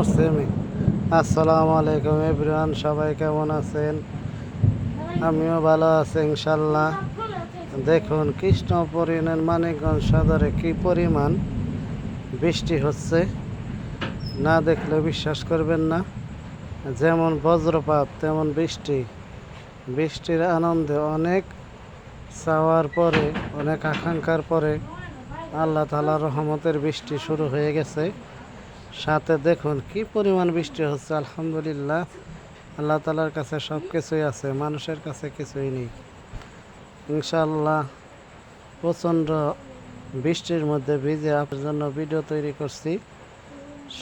করছি আমি। আসসালামু আলাইকুম এভরিওয়ান, সবাই কেমন আছেন? আমিও ভালো আছি ইনশাল্লাহ। দেখুন কৃষ্ণপুর ইউনিয়ন মানিকগঞ্জ সদরে কি পরিমাণ বৃষ্টি হচ্ছে, না দেখলে বিশ্বাস করবেন না। যেমন বজ্রপাত তেমন বৃষ্টি। বৃষ্টির আনন্দে অনেক চাওয়ার পরে, অনেক আকাঙ্ক্ষার পরে আল্লাহ তাআলার রহমতের বৃষ্টি শুরু হয়ে গেছে। সাথে দেখুন কি পরিমাণ বৃষ্টি হচ্ছে। আলহামদুলিল্লাহ, আল্লাহ তাআলার কাছে সব কিছুই আছে, মানুষের কাছে কিছুই নেই। ইনশাআল্লাহ প্রচণ্ড বৃষ্টির মধ্যে ভিজে আপনার জন্য ভিডিও তৈরি করছি।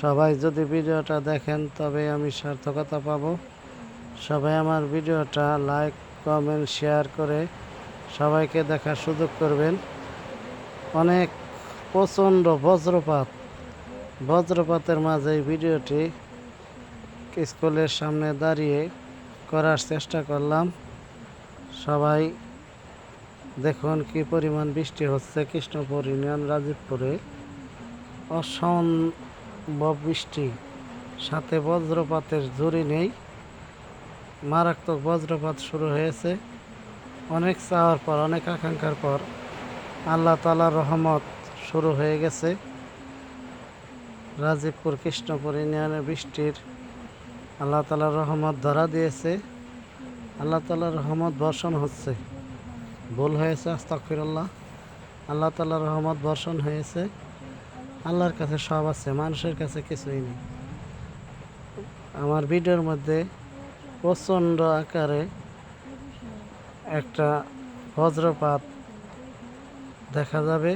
সবাই যদি ভিডিওটা দেখেন তবে আমি সার্থকতা পাবো। সবাই আমার ভিডিওটা লাইক, কমেন্ট, শেয়ার করে সবাইকে দেখার সুযোগ করবেন। অনেক প্রচণ্ড বজ্রপাতের মাঝে এই ভিডিওটি স্কুলের সামনে দাঁড়িয়ে করার চেষ্টা করলাম। সবাই দেখুন কি পরিমাণ বৃষ্টি হচ্ছে কৃষ্ণপুর ইউনিয়ন রাজীবপুরে। অসম্ভব বৃষ্টি, সাথে বজ্রপাতের জুড়ি নেই। মারাত্মক বজ্রপাত শুরু হয়েছে। অনেক চাওয়ার পর, অনেক আকাঙ্ক্ষার পর আল্লাহ তাআলার রহমত শুরু হয়ে গেছে। রাজীবপুর কৃষ্ণপুর ইউনিয়নে বৃষ্টির আল্লাহ তাআলার রহমত ধরা দিয়েছে। আল্লাহ তাআলার রহমত বর্ষণ হচ্ছে। ভুল হয়েছে, আস্তাগফিরুল্লাহ। আল্লাহ তাআলার রহমত বর্ষণ হয়েছে। আল্লাহর কাছে সব আছে, মানুষের কাছে কিছুই নেই। আমার ভিডিওর মধ্যে প্রচণ্ড আকারে একটা বজ্রপাত দেখা যাবে।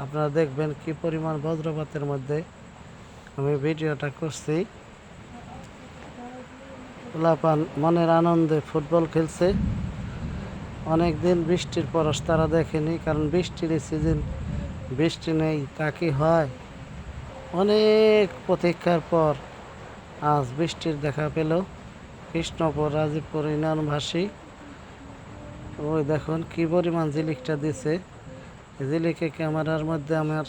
আপনারা দেখবেন কি পরিমাণ বজ্রপাতের মধ্যে আমি ভিডিওটা করছি। পোলাপান মনের আনন্দে ফুটবল খেলছে। অনেক দিন বৃষ্টির পরশ তারা দেখেনি, কারণ বৃষ্টির সিজন, বৃষ্টি নেই তা কি হয়? অনেক প্রতীক্ষার পর আজ বৃষ্টির দেখা পেল কৃষ্ণপুর রাজীবপুর ইউনিয়নবাসী। ওই দেখুন কি পরিমাণ ঝিলিকটা দিছে। ঝিলিকে ক্যামেরার মধ্যে আমার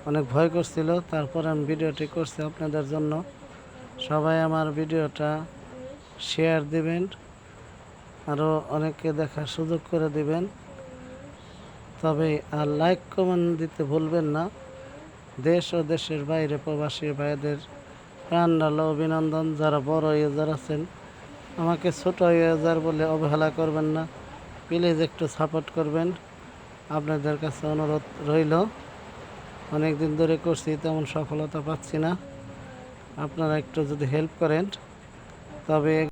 অনেক ভয় করছিল, তারপর আমি ভিডিওটি করছি আপনাদের জন্য। সবাই আমার ভিডিওটা শেয়ার দিবেন, আরও অনেককে দেখার সুযোগ করে দিবেন। তবে আর লাইক, কমেন্ট দিতে ভুলবেন না। দেশ ও দেশের বাইরে প্রবাসী ভাইদের প্রাণঢাল অভিনন্দন। যারা বড় ইউজার আছেন, আমাকে ছোট ইউজার বলে অবহেলা করবেন না, প্লিজ একটু সাপোর্ট করবেন, আপনাদের কাছে অনুরোধ রইল। অনেক দিন ধরে করছি, তেমন সফলতা পাচ্ছি না। আপনারা একটু যদি হেল্প করেন তবে